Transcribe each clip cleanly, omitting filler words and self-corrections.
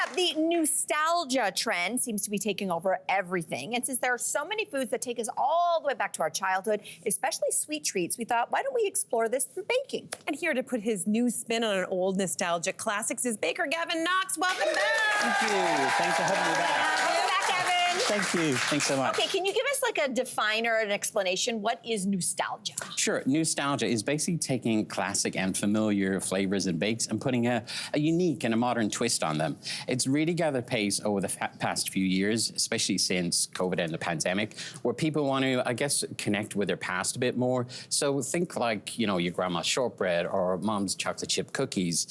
up, the Newstalgia trend seems to be taking over everything. And since there are so many foods that take us all the way back to our childhood, especially sweet treats, we thought, why don't we explore this through baking? And here to put his new spin on an old nostalgic classics is Baker Gavin Knox. Welcome back. Thank you. Thanks for having me back. Welcome back, Evan. Thank you. Thanks so much. Okay, can you give us like a definer, an explanation? What is Newstalgia? Sure. Newstalgia is basically taking classic and familiar flavors and bakes and putting a unique and a modern twist on them. It's really gathered pace over the past few years, especially since COVID and the pandemic, where people want to, I guess, connect with their past a bit more. So think like, you know, your grandma's shortbread or mom's chocolate chip cookies.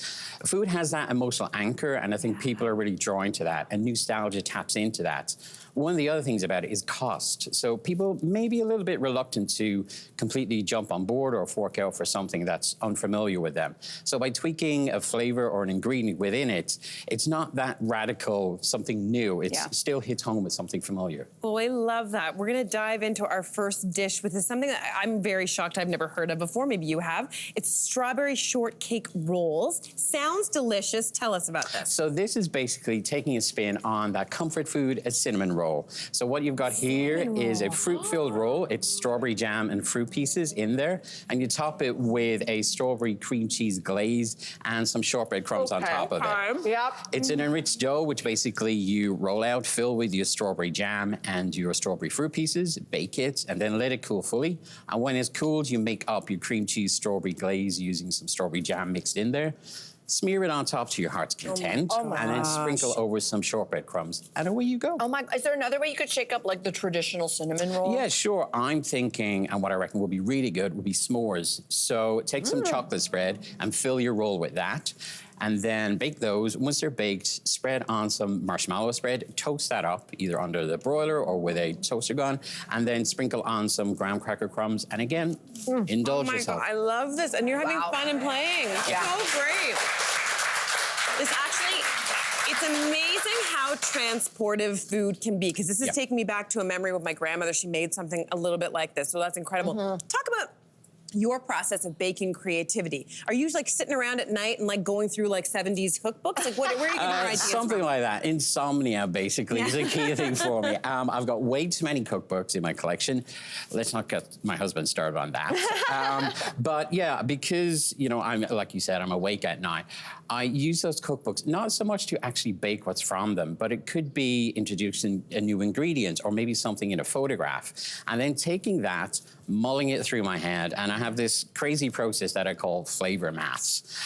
Food has that emotional anchor, and I think people are really drawn to that, and Newstalgia taps into that. One of the other things about it is cost. So people may be a little bit reluctant to completely jump on board or fork out for something that's unfamiliar with them. So by tweaking a flavor or an ingredient within it, it's not that radical, something new. It still hits home with something familiar. Oh, I love that. We're gonna dive into our first dish, which is something that I'm very shocked I've never heard of before. Maybe you have. It's strawberry shortcake rolls. Sounds delicious. Tell us about this. So this is basically taking a spin on that comfort food, a cinnamon roll. So what you've got here is a fruit-filled roll. It's strawberry jam and fruit pieces in there, and you top it with a strawberry cream cheese glaze and some shortbread crumbs on top of it. Yep. It's an enriched dough, which basically you roll out, fill with your strawberry jam and your strawberry fruit pieces, bake it, and then let it cool fully. And when it's cooled, you make up your cream cheese strawberry glaze using some strawberry jam mixed in there. Smear it on top to your heart's content, and then sprinkle over some shortbread crumbs. And away you go. Oh my, is there another way you could shake up like the traditional cinnamon roll? Yeah, sure. I'm thinking, and what I reckon will be really good, would be s'mores. So take some chocolate spread and fill your roll with that. And then bake those. Once they're baked, spread on some marshmallow spread, toast that up, either under the broiler or with a toaster gun, and then sprinkle on some graham cracker crumbs. And again, indulge yourself. Oh my God, I love this. And you're having fun and playing. Yeah. So great. This actually, it's amazing how transportive food can be, because this is taking me back to a memory with my grandmother. She made something a little bit like this, so that's incredible. Talk about your process of baking creativity. Are you like sitting around at night and like going through like 70s cookbooks? Like where are you getting your ideas Something from? like that. Insomnia, basically, is a key thing for me. I've got way too many cookbooks in my collection. Let's not get my husband started on that. But yeah, because, you know, I'm, like you said, I'm awake at night. I use those cookbooks, not so much to actually bake what's from them, but it could be introducing a new ingredient or maybe something in a photograph. And then taking that, mulling it through my head, and I have this crazy process that I call flavor maths.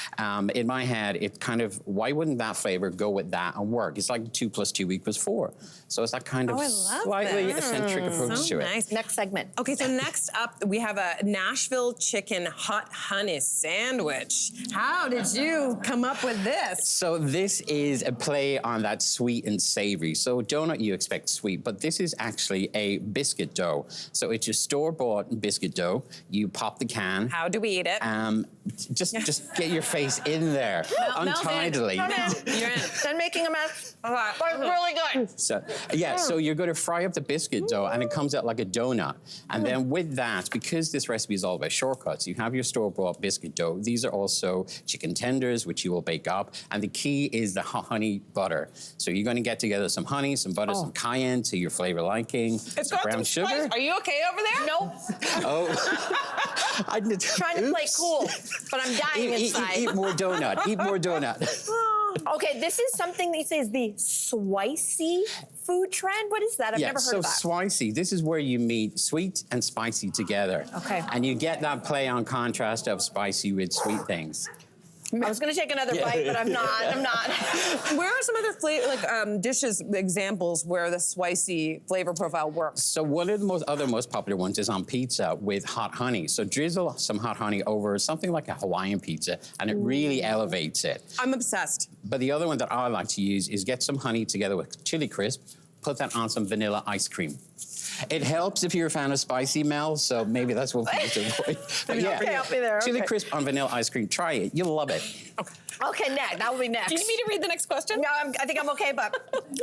In my head, it kind of, why wouldn't that flavor go with that and work? It's like 2 + 2 = 4. So it's that kind of slightly eccentric approach to it. Next segment. Okay, so next up, we have a Nashville chicken hot honey sandwich. How did you come up with this? So this is a play on that sweet and savory. So donut, you expect sweet, but this is actually a biscuit dough. So it's your store-bought biscuit dough. You pop the can. How do we eat it? Just get your face in there, untidily. You're in. Then making a mess. But it's really good. So, yeah, so you're going to fry up the biscuit dough, and it comes out like a donut. And then with that, because this recipe is all about shortcuts, you have your store-bought biscuit dough. These are also chicken tenders, which you will bake up. And the key is the hot honey butter. So you're going to get together some honey, some butter, some cayenne to your flavor liking, some brown sugar. Spice. Are you okay over there? Nope. Oh. I'm trying to play cool, but I'm dying inside. Eat more donut. Eat more donut. Okay, this is something that says the Swicy food trend. What is that? I've never heard of that. So Swicy, this is where you meet sweet and spicy together. Okay. And you get that play on contrast of spicy with sweet things. I was going to take another bite, but I'm not. Where are some other dishes examples where the Swicy flavor profile works? So one of the other most popular ones is on pizza with hot honey. So drizzle some hot honey over something like a Hawaiian pizza, and it really elevates it. I'm obsessed. But the other one that I like to use is get some honey together with chili crisp, put that on some vanilla ice cream. It helps if you're a fan of spicy, Mel, so maybe that's what we need to avoid. But yeah, help me there. Chili crisp on vanilla ice cream. Try it. You'll love it. Okay. Okay, next. That will be next. Do you need me to read the next question? No, I think I'm okay, but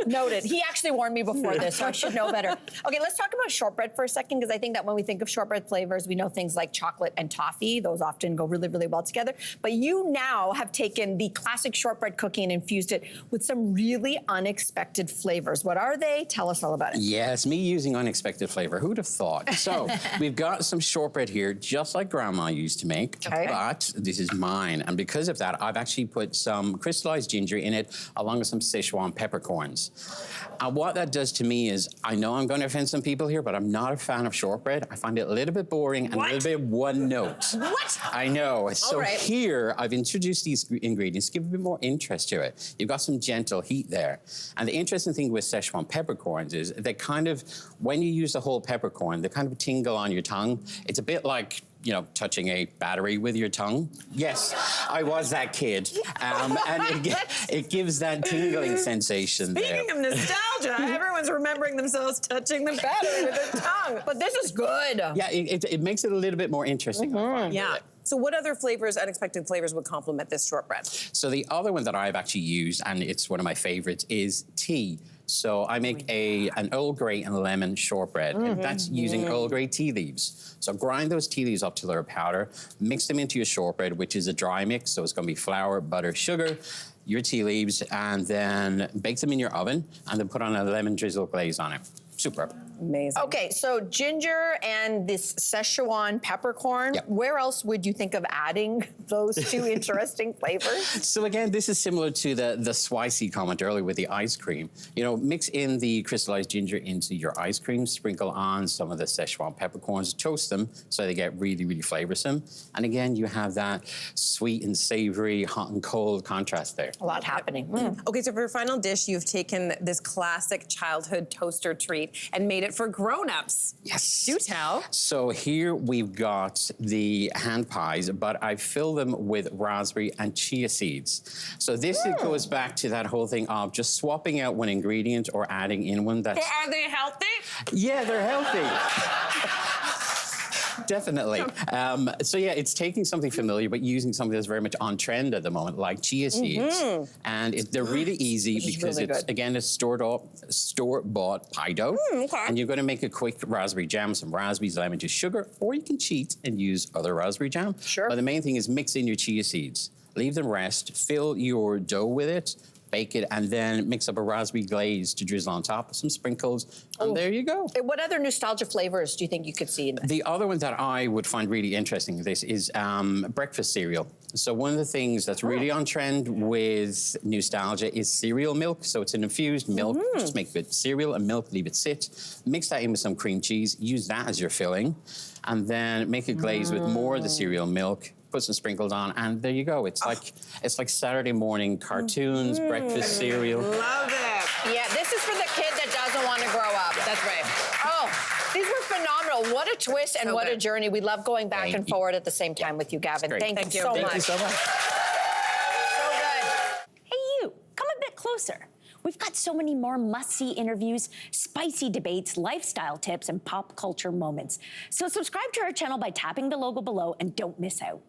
noted. He actually warned me before this, so I should know better. Okay, let's talk about shortbread for a second, because I think that when we think of shortbread flavors, we know things like chocolate and toffee. Those often go really, really well together. But you now have taken the classic shortbread cookie and infused it with some really unexpected flavors. What are they? Tell us all about it. Yes, me using unexpected flavor. Who'd have thought? So we've got some shortbread here, just like Grandma used to make, but this is mine. And because of that, I've actually put some crystallized ginger in it, along with some Szechuan peppercorns. And what that does to me is, I know I'm going to offend some people here, but I'm not a fan of shortbread. I find it a little bit boring and a little bit one note. What? I know. So here, I've introduced these ingredients to give a bit more interest to it. You've got some gentle heat there. And the interesting thing with Szechuan peppercorns is they kind of, when you use the whole peppercorn, they kind of tingle on your tongue. It's a bit like, you know, touching a battery with your tongue. Yes, I was that kid. And it gives that tingling sensation there. Speaking of nostalgia, everyone's remembering themselves touching the battery with their tongue. But this is good. Yeah, it makes it a little bit more interesting. Yeah. So what other flavors, unexpected flavors, would complement this shortbread? So the other one that I've actually used, and it's one of my favorites, is tea. So I make an Earl Grey and lemon shortbread, and that's using Earl Grey tea leaves. So grind those tea leaves up till they're a powder, mix them into your shortbread, which is a dry mix, so it's gonna be flour, butter, sugar, your tea leaves, and then bake them in your oven, and then put on a lemon drizzle glaze on it. Superb. Amazing. Okay, so ginger and this Szechuan peppercorn, where else would you think of adding those two interesting flavors? So again, this is similar to the Swicy comment earlier with the ice cream. You know, mix in the crystallized ginger into your ice cream, sprinkle on some of the Szechuan peppercorns, toast them so they get really, really flavorsome. And again, you have that sweet and savory, hot and cold contrast there. A lot happening. Okay, so for your final dish, you've taken this classic childhood toaster treat and made it for grown-ups. Yes. Do tell. So here we've got the hand pies, but I fill them with raspberry and chia seeds. So this it goes back to that whole thing of just swapping out one ingredient or adding in one that's... So are they healthy? Yeah, they're healthy. Definitely. So yeah, it's taking something familiar, but using something that's very much on trend at the moment, like chia seeds. And they're really easy because it's, again, a store-bought pie dough. And you're gonna make a quick raspberry jam, some raspberries, lemon juice, sugar, or you can cheat and use other raspberry jam. But the main thing is mix in your chia seeds, leave them rest, fill your dough with it, bake it, and then mix up a raspberry glaze to drizzle on top, some sprinkles, and there you go. What other nostalgia flavors do you think you could see in this? The other one that I would find really interesting in this is breakfast cereal. So one of the things that's really on trend with Newstalgia is cereal milk. So it's an infused milk. Just make good cereal and milk, leave it sit. Mix that in with some cream cheese, use that as your filling, and then make a glaze with more of the cereal milk, put some sprinkles on, and there you go. It's like Saturday morning cartoons, breakfast cereal. Love it. Yeah, this is for the kid that doesn't want to grow up. That's right. Oh, these were phenomenal. What a twist and what a journey. We love going back and forward at the same time with you, Gavin. Thank you so much. Thank you so much. So good. Hey, you, come a bit closer. We've got so many more must-see interviews, spicy debates, lifestyle tips, and pop culture moments. So subscribe to our channel by tapping the logo below and don't miss out.